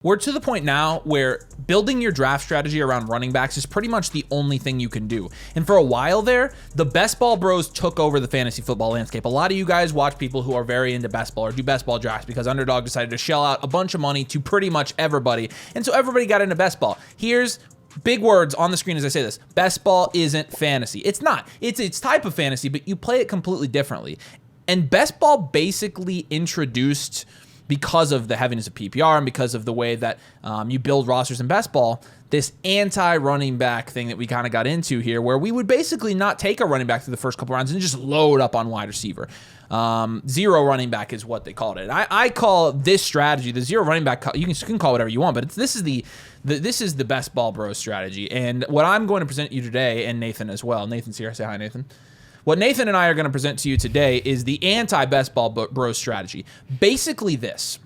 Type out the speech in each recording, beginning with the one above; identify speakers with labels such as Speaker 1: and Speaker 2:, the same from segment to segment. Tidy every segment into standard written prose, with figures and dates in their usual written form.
Speaker 1: We're to the point now where building your draft strategy around running backs is pretty much the only thing you can do. And for a while there, the Bestball bros took over the fantasy football landscape. A lot of you guys watch people who are very into Bestball or do Bestball drafts because Underdog decided to shell out a bunch of money to pretty much everybody. And so everybody got into Bestball. Here's big words on the screen as I say this. Bestball isn't fantasy. It's not. It's its type of fantasy, but you play it completely differently. And Bestball basically introduced, because of the heaviness of PPR and because of the way that you build rosters in Bestball, this anti-running back thing that we kind of got into here, where we would basically not take a running back through the first couple rounds and just load up on wide receiver. Zero running back is what they called it. I call this strategy the zero running back. You can call it whatever you want, but this is the Bestball bro strategy. And what I'm going to present you today, and Nathan as well. Nathan's here. Say hi, Nathan. What Nathan and I are going to present to you today is the anti-Bestball bro strategy. Basically this: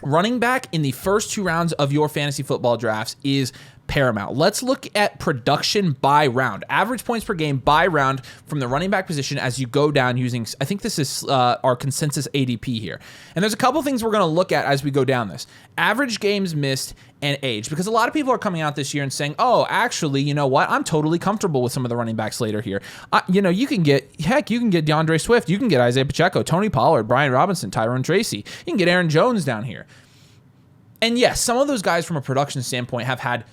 Speaker 1: running back in the first two rounds of your fantasy football drafts is paramount. Let's look at production by round. Average points per game by round from the running back position as you go down using, I think this is our consensus ADP here. And there's a couple things we're going to look at as we go down this. Average games missed and age. Because a lot of people are coming out this year and saying, oh, actually, you know what? I'm totally comfortable with some of the running backs later here. You can get DeAndre Swift. You can get Isaiah Pacheco, Tony Pollard, Brian Robinson, Tyrone Tracy. You can get Aaron Jones down here. And yes, some of those guys from a production standpoint have had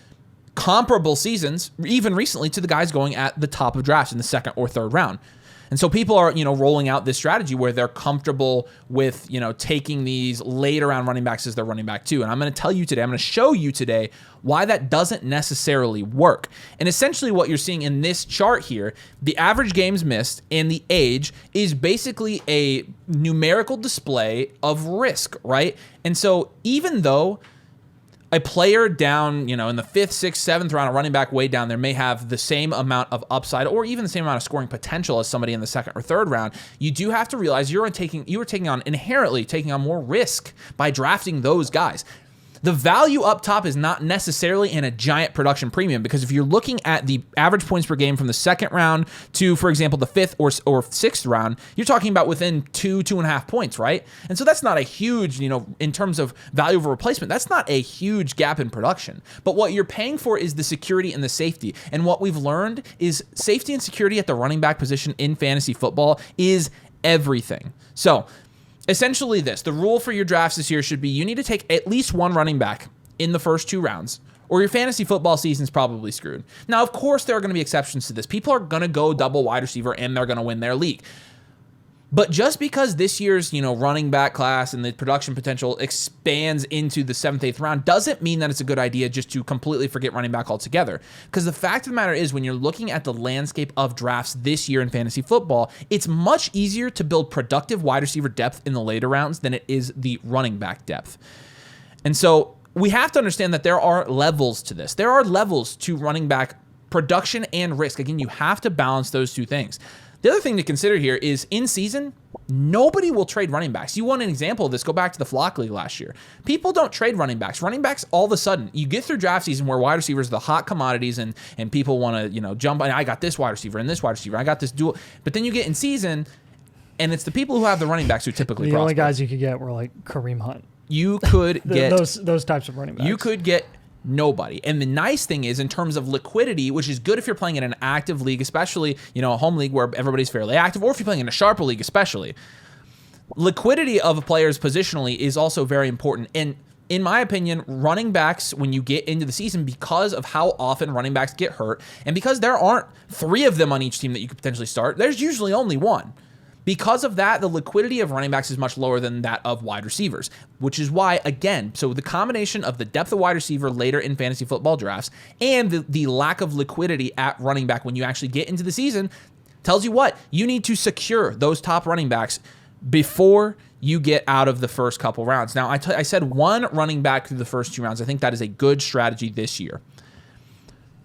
Speaker 1: comparable seasons, even recently, to the guys going at the top of drafts in the second or third round. And so people are, rolling out this strategy where they're comfortable with, taking these later round running backs as their running back too. And I'm going to show you today why that doesn't necessarily work. And essentially what you're seeing in this chart here, the average games missed and the age is basically a numerical display of risk, right? And so even though a player down, in the 5th, 6th, 7th round, a running back way down there may have the same amount of upside or even the same amount of scoring potential as somebody in the 2nd or 3rd round, you do have to realize you are inherently taking on more risk by drafting those guys. The value up top is not necessarily in a giant production premium, because if you're looking at the average points per game from the 2nd round to, for example, the 5th or 6th round, you're talking about within 2.5 points, right? And so that's not a huge, in terms of value of a replacement, that's not a huge gap in production. But what you're paying for is the security and the safety. And what we've learned is safety and security at the running back position in fantasy football is everything. So essentially the rule for your drafts this year should be you need to take at least one running back in the first 2 rounds, or your fantasy football season's probably screwed. Now, of course, there are going to be exceptions to this. People are going to go double wide receiver and they're going to win their league. But just because this year's, running back class and the production potential expands into the 7th, 8th round doesn't mean that it's a good idea just to completely forget running back altogether. Because the fact of the matter is, when you're looking at the landscape of drafts this year in fantasy football, it's much easier to build productive wide receiver depth in the later rounds than it is the running back depth. And so we have to understand that there are levels to this. There are levels to running back production and risk. Again, you have to balance those two things. The other thing to consider here is, in season, nobody will trade running backs. You want an example of this? Go back to the Flock League last year. People don't trade running backs. Running backs, all of a sudden, you get through draft season where wide receivers are the hot commodities and people want to, jump on. I got this wide receiver and this wide receiver. I got this dual. But then you get in season, and it's the people who have the running backs who typically prosper.
Speaker 2: The only guys you could get were like Kareem Hunt.
Speaker 1: You could get
Speaker 2: those types of running backs.
Speaker 1: You could get nobody. And the nice thing is, in terms of liquidity, which is good if you're playing in an active league, especially, a home league where everybody's fairly active, or if you're playing in a sharper league especially, liquidity of players positionally is also very important. And in my opinion, running backs, when you get into the season, because of how often running backs get hurt, and because there aren't 3 of them on each team that you could potentially start, there's usually only one. Because of that, the liquidity of running backs is much lower than that of wide receivers, which is why, again, so the combination of the depth of wide receiver later in fantasy football drafts and the lack of liquidity at running back when you actually get into the season tells you what? You need to secure those top running backs before you get out of the first couple rounds. Now, I said one running back through the first 2 rounds. I think that is a good strategy this year.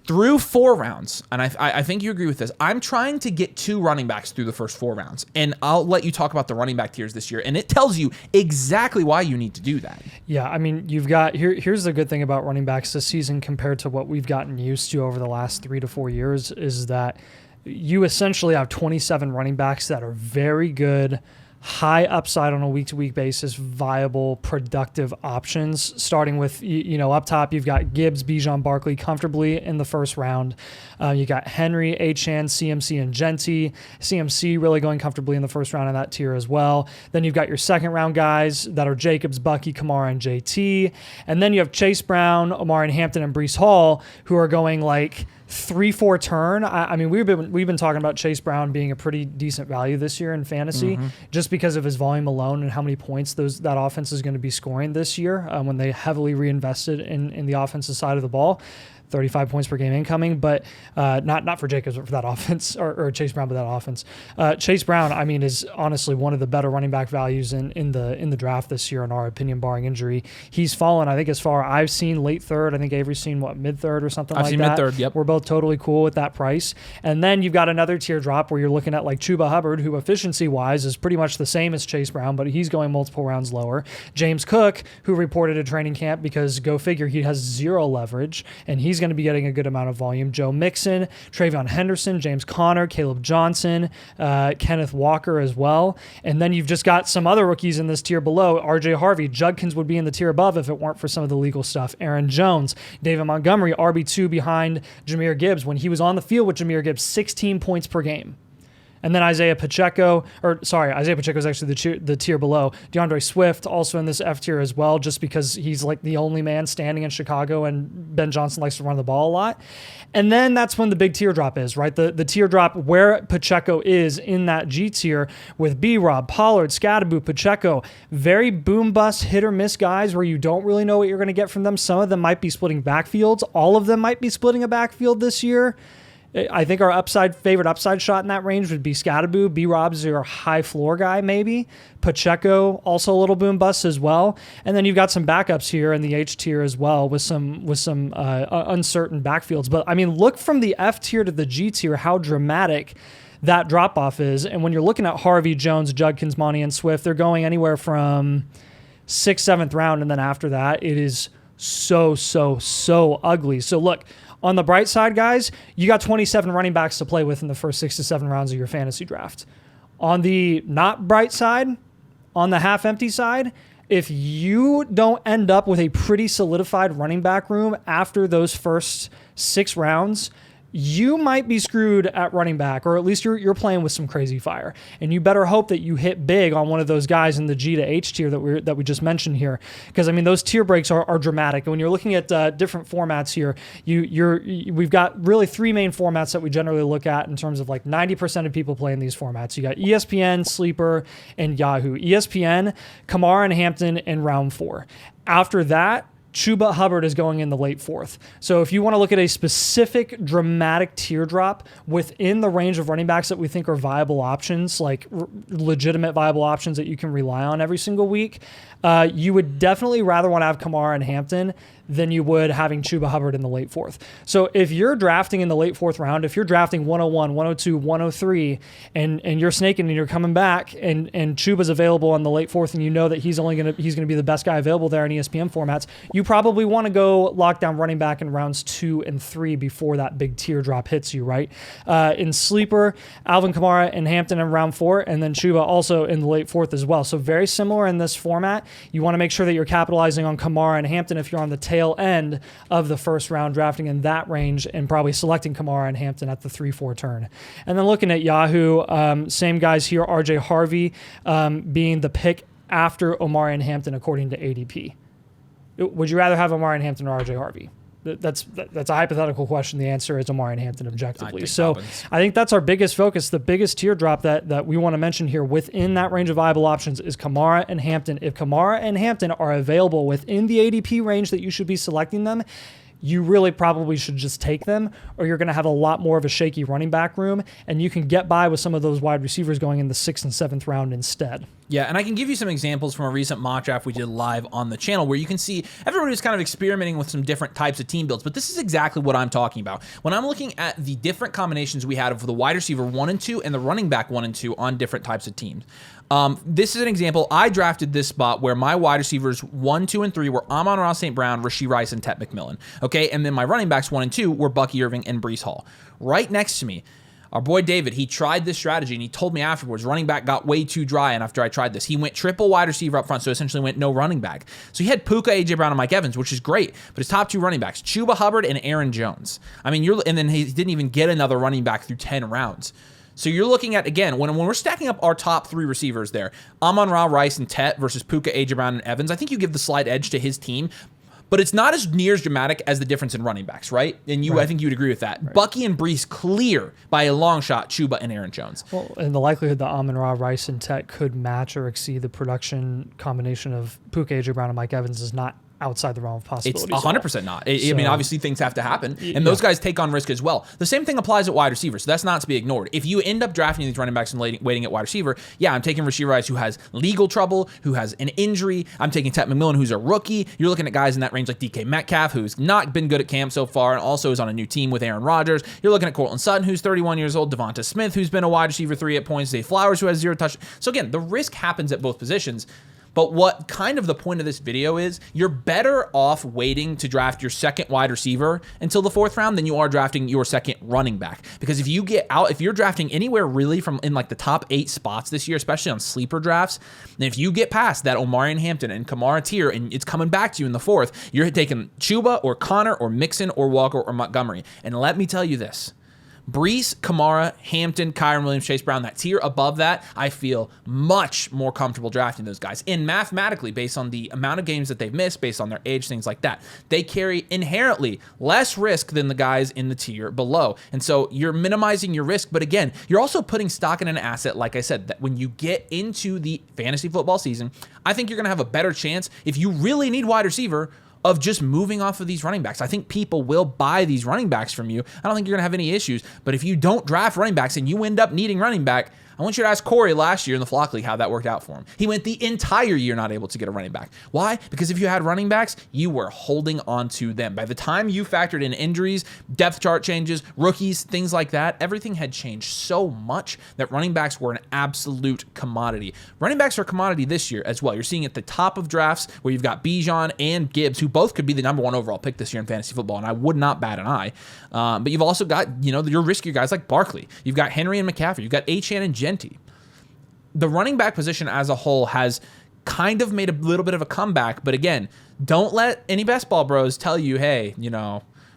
Speaker 1: Through 4 rounds, and I think you agree with this, I'm trying to get 2 running backs through the first 4 rounds. And I'll let you talk about the running back tiers this year, and it tells you exactly why you need to do that.
Speaker 2: Yeah, I mean, you've got, here's the good thing about running backs this season compared to what we've gotten used to over the last 3 to 4 years, is that you essentially have 27 running backs that are very good high upside on a week-to-week basis, viable, productive options. Starting with, up top, you've got Gibbs, Bijan, Barkley comfortably in the first round. You got Henry, Achane, CMC, and Genty. CMC really going comfortably in the first round in that tier as well. Then you've got your second round guys that are Jacobs, Bucky, Kamara, and JT. And then you have Chase Brown, Omari Hampton, and Breece Hall, who are going like 3-4 turn. I mean, we've been talking about Chase Brown being a pretty decent value this year in fantasy, just because of his volume alone and how many points that offense is going to be scoring this year when they heavily reinvested in the offensive side of the ball. 35 points per game incoming, but not for Jacobs, but for that offense, or Chase Brown, but that offense. Chase Brown, I mean, is honestly one of the better running back values in the draft this year, in our opinion, barring injury. He's fallen, I think, as far I've seen late third. I think Avery's seen mid third or something like that. I've seen mid third. Yep. We're both totally cool with that price. And then you've got another tier drop where you're looking at like Chuba Hubbard, who efficiency wise is pretty much the same as Chase Brown, but he's going multiple rounds lower. James Cook, who reported at training camp, because go figure, he has zero leverage, and he's going to be getting a good amount of volume. Joe Mixon, Travion Henderson, James Conner, Caleb Johnson, Kenneth Walker as well. And then you've just got some other rookies in this tier below. RJ Harvey, Judkins would be in the tier above if it weren't for some of the legal stuff. Aaron Jones, David Montgomery, RB2 behind Jahmyr Gibbs. When he was on the field with Jahmyr Gibbs, 16 points per game. And then Isaiah Pacheco is actually the tier below. DeAndre Swift also in this F tier as well, just because he's like the only man standing in Chicago and Ben Johnson likes to run the ball a lot. And then that's when the big teardrop is, right? The teardrop where Pacheco is in that G tier with B-Rob, Pollard, Scadaboo, Pacheco, very boom bust, hit or miss guys where you don't really know what you're going to get from them. Some of them might be splitting backfields. All of them might be splitting a backfield this year. I think our favorite upside shot in that range would be Scadaboo. B-Rob's your high floor guy, maybe. Pacheco, also a little boom bust as well. And then you've got some backups here in the H tier as well with some uncertain backfields. But I mean, look from the F tier to the G tier, how dramatic that drop off is. And when you're looking at Harvey, Jones, Judkins, Monty, and Swift, they're going anywhere from 6th, 7th round. And then after that, it is so ugly. So look, on the bright side, guys, you got 27 running backs to play with in the first 6 to 7 rounds of your fantasy draft. On the not bright side, on the half-empty side, if you don't end up with a pretty solidified running back room after those first 6 rounds, you might be screwed at running back, or at least you're playing with some crazy fire. And you better hope that you hit big on one of those guys in the G to H tier that we just mentioned here, because I mean those tier breaks are dramatic. And when you're looking at different formats here, we've got really 3 main formats that we generally look at in terms of like 90% of people playing these formats. You got ESPN, Sleeper, and Yahoo. ESPN, Kamara and Hampton in round 4. After that, Chuba Hubbard is going in the late 4th. So if you want to look at a specific dramatic teardrop within the range of running backs that we think are viable options, like legitimate viable options that you can rely on every single week, you would definitely rather want to have Kamara and Hampton than you would having Chuba Hubbard in the late 4th. So if you're drafting in the late 4th round, if you're drafting 101, 102, 103, and you're snaking and you're coming back and Chuba's available in the late 4th, and you know that he's going to be the best guy available there in ESPN formats, you probably want to go lock down running back in rounds 2 and 3 before that big teardrop hits you, right? In Sleeper, Alvin Kamara and Hampton in round 4, and then Chuba also in the late 4th as well. So very similar in this format. You want to make sure that you're capitalizing on Kamara and Hampton if you're on the tail end of the first round, drafting in that range and probably selecting Kamara and Hampton at the 3-4 turn. And then looking at Yahoo, same guys here, RJ Harvey being the pick after Omari and Hampton according to ADP. Would you rather have Omari and Hampton or RJ Harvey? That's a hypothetical question. The answer is Omari and Hampton objectively. So I think that's our biggest focus. The biggest teardrop that we want to mention here within that range of viable options is Kamara and Hampton. If Kamara and Hampton are available within the ADP range that you should be selecting them, you really probably should just take them, or you're going to have a lot more of a shaky running back room, and you can get by with some of those wide receivers going in the 6th and 7th round instead.
Speaker 1: Yeah, and I can give you some examples from a recent mock draft we did live on the channel where you can see everybody was kind of experimenting with some different types of team builds, but this is exactly what I'm talking about. When I'm looking at the different combinations we had of the wide receiver 1 and 2 and the running back 1 and 2 on different types of teams. This is an example. I drafted this spot where my wide receivers 1, 2, and 3 were Amon-Ra St. Brown, Rashee Rice, and Tet McMillan. Okay, and then my running backs 1 and 2 were Bucky Irving and Breece Hall. Right next to me, Our boy David, he tried this strategy, and he told me afterwards, running back got way too dry, and after I tried this, he went triple wide receiver up front, so essentially went no running back. So he had Puka, A.J. Brown, and Mike Evans, which is great, but his top 2 running backs, Chuba Hubbard and Aaron Jones. I mean, and then he didn't even get another running back through 10 rounds. So you're looking at, again, when we're stacking up our top 3 receivers there, Amon-Ra, Rice, and Tet versus Puka, A.J. Brown, and Evans, I think you give the slight edge to his team, but it's not as near as dramatic as the difference in running backs, right? And I think you would agree with that. Right. Bucky and Brees clear by a long shot Chuba and Aaron Jones.
Speaker 2: Well, and the likelihood that Amon-Ra, Rice, and Tet could match or exceed the production combination of Puka, A.J. Brown, and Mike Evans is not outside the realm of possibilities.
Speaker 1: It's 100% not. I mean, obviously things have to happen, and those guys take on risk as well. The same thing applies at wide receiver, so that's not to be ignored. If you end up drafting these running backs and waiting at wide receiver, yeah, I'm taking Rashee Rice, who has legal trouble, who has an injury. I'm taking Tet McMillan, who's a rookie. You're looking at guys in that range like DK Metcalf, who's not been good at camp so far, and also is on a new team with Aaron Rodgers. You're looking at Courtland Sutton, who's 31 years old, Devonta Smith, who's been a wide receiver 3 at points, Zay Flowers, who has 0 touch. So again, the risk happens at both positions. But what kind of the point of this video is, you're better off waiting to draft your second wide receiver until the 4th round than you are drafting your second running back. Because if you're drafting anywhere really from in like the top 8 spots this year, especially on sleeper drafts, and if you get past that Omarion Hampton and Kamara tier and it's coming back to you in the 4th, you're taking Chuba or Connor or Mixon or Walker or Montgomery. And let me tell you this. Brees, Kamara, Hampton, Kyren Williams, Chase Brown, that tier above that, I feel much more comfortable drafting those guys. And mathematically, based on the amount of games that they've missed, based on their age, things like that, they carry inherently less risk than the guys in the tier below. And so you're minimizing your risk, but again, you're also putting stock in an asset, like I said, that when you get into the fantasy football season, I think you're going to have a better chance, if you really need wide receiver, of just moving off of these running backs. I think people will buy these running backs from you. I don't think you're going to have any issues. But if you don't draft running backs and you end up needing running back, I want you to ask Corey last year in the Flock League how that worked out for him. He went the entire year not able to get a running back. Why? Because if you had running backs, you were holding on to them. By the time you factored in injuries, depth chart changes, rookies, things like that, everything had changed so much that running backs were an absolute commodity. Running backs are a commodity this year as well. You're seeing at the top of drafts where you've got Bijan and Gibbs, who both could be the number 1 overall pick this year in fantasy football, and I would not bat an eye. But you've also got, your riskier guys like Barkley. You've got Henry and McCaffrey. You've got Achane and Genty. The running back position as a whole has kind of made a little bit of a comeback, but again, don't let any best ball bros tell you, hey,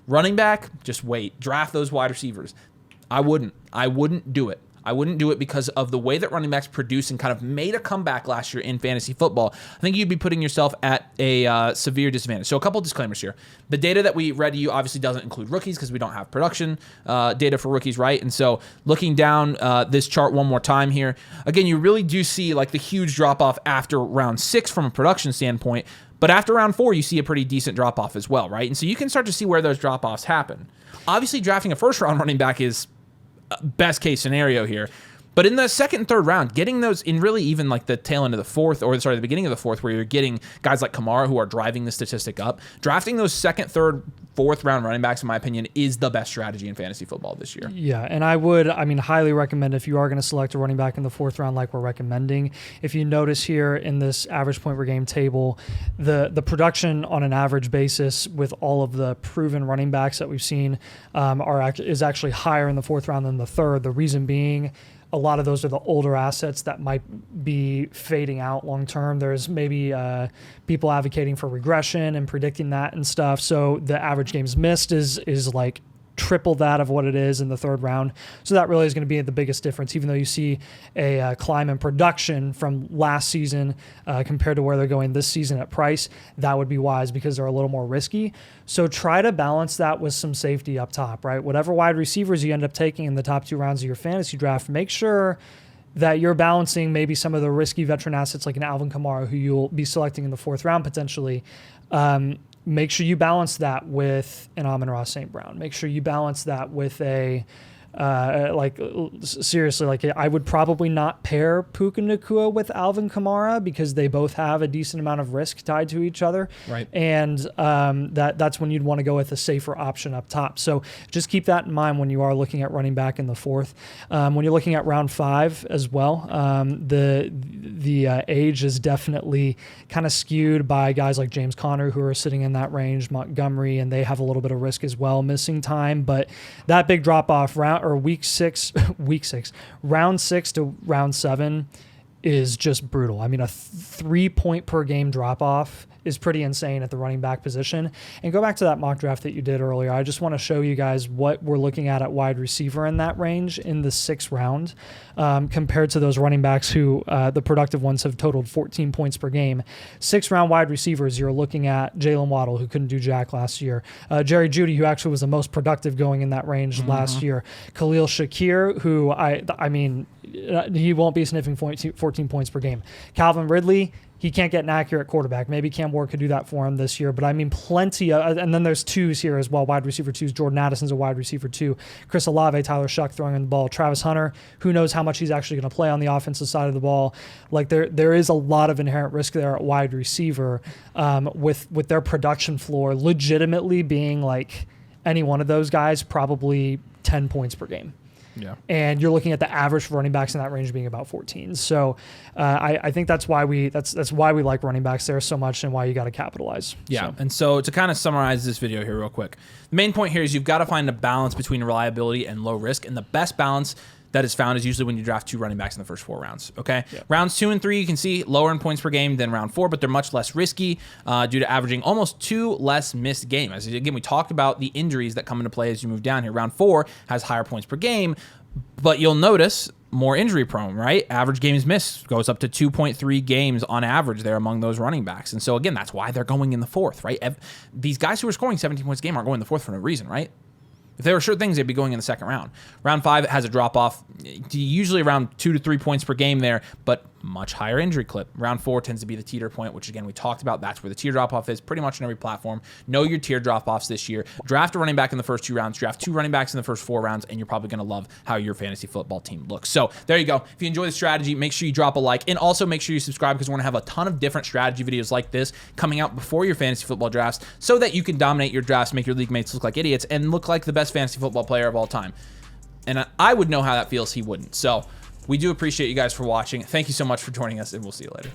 Speaker 1: running back, just wait, draft those wide receivers. I wouldn't do it. I wouldn't do it because of the way that running backs produce and kind of made a comeback last year in fantasy football. I think you'd be putting yourself at a severe disadvantage. So a couple disclaimers here. The data that we read to you obviously doesn't include rookies because we don't have production data for rookies, right? And so looking down this chart one more time here, again, you really do see like the huge drop-off after round 6 from a production standpoint. But after round 4, you see a pretty decent drop-off as well, right? And so you can start to see where those drop-offs happen. Obviously, drafting a first-round running back is best case scenario here. But in the 2nd and 3rd round, getting those in really even like the tail end of the 4th, or sorry, the beginning of the 4th, where you're getting guys like Kamara who are driving the statistic up, drafting those 2nd, 3rd, 4th round running backs, in my opinion, is the best strategy in fantasy football this year.
Speaker 2: Yeah, and I would, highly recommend if you are going to select a running back in the 4th round like we're recommending. If you notice here in this average point per game table, the production on an average basis with all of the proven running backs that we've seen is actually higher in the 4th round than the 3rd. The reason being, a lot of those are the older assets that might be fading out long term. There's maybe people advocating for regression and predicting that and stuff. So the average games missed is like triple that of what it is in the 3rd round. So that really is going to be the biggest difference. Even though you see a climb in production from last season compared to where they're going this season at price, that would be wise because they're a little more risky. So try to balance that with some safety up top, right? Whatever wide receivers you end up taking in the top 2 rounds of your fantasy draft, make sure that you're balancing maybe some of the risky veteran assets like an Alvin Kamara, who you'll be selecting in the 4th round potentially. Make sure you balance that with an Amon-Ra St. Brown. Make sure you balance that with a seriously, I would probably not pair Puka Nacua with Alvin Kamara because they both have a decent amount of risk tied to each other.
Speaker 1: Right.
Speaker 2: And that's when you'd want to go with a safer option up top. So just keep that in mind when you are looking at running back in the 4th. When you're looking at round 5 as well, the age is definitely kind of skewed by guys like James Conner who are sitting in that range, Montgomery, and they have a little bit of risk as well, missing time. But that big drop off or round 6 to round 7 is just brutal. I mean, a 3 point per game drop off is pretty insane at the running back position. And go back to that mock draft that you did earlier. I just want to show you guys what we're looking at wide receiver in that range in the 6th round, compared to those running backs who the productive ones have totaled 14 points per game. 6th round wide receivers, you're looking at Jalen Waddle, who couldn't do jack last year. Jerry Jeudy, who actually was the most productive going in that range last year. Khalil Shakir, who I mean, he won't be sniffing 14 points per game. Calvin Ridley, he can't get an accurate quarterback. Maybe Cam Ward could do that for him this year, but I mean plenty of, and then there's 2s here as well, wide receiver 2s. Jordan Addison's a wide receiver 2. Chris Olave, Tyler Shuck throwing in the ball. Travis Hunter, who knows how much he's actually going to play on the offensive side of the ball. Like there is a lot of inherent risk there at wide receiver, with their production floor legitimately being like any one of those guys, probably 10 points per game.
Speaker 1: Yeah.
Speaker 2: And you're looking at the average for running backs in that range being about 14. So I think that's why we like running backs there so much and why you got to capitalize.
Speaker 1: Yeah.
Speaker 2: So.
Speaker 1: And so to kind of summarize this video here real quick, the main point here is you've got to find a balance between reliability and low risk. And the best balance that is found is usually when you draft 2 running backs in the first 4 rounds. Okay.
Speaker 2: Yep.
Speaker 1: Rounds 2 and 3, you can see lower in points per game than round 4, but they're much less risky due to averaging almost 2 less missed games. Again, we talked about the injuries that come into play as you move down here. Round 4 has higher points per game, but you'll notice more injury prone, right? Average games missed goes up to 2.3 games on average there among those running backs. And so again, that's why they're going in the 4th, right? These guys who are scoring 17 points a game aren't going in the 4th for no reason, right? If they were sure things, they'd be going in the 2nd round. Round 5 has a drop off, usually around 2 to 3 points per game there, but much higher injury clip. Round 4 tends to be the teeter point, which again, we talked about. That's where the tier drop off is pretty much in every platform. Know your tier drop offs this year. Draft a running back in the first 2 rounds, draft 2 running backs in the first 4 rounds, and you're probably going to love how your fantasy football team looks. So there you go. If you enjoy the strategy, make sure you drop a like, and also make sure you subscribe, because we're going to have a ton of different strategy videos like this coming out before your fantasy football drafts so that you can dominate your drafts, make your league mates look like idiots, and look like the best fantasy football player of all time. And I would know how that feels. He wouldn't. So we do appreciate you guys for watching. Thank you so much for joining us, and we'll see you later.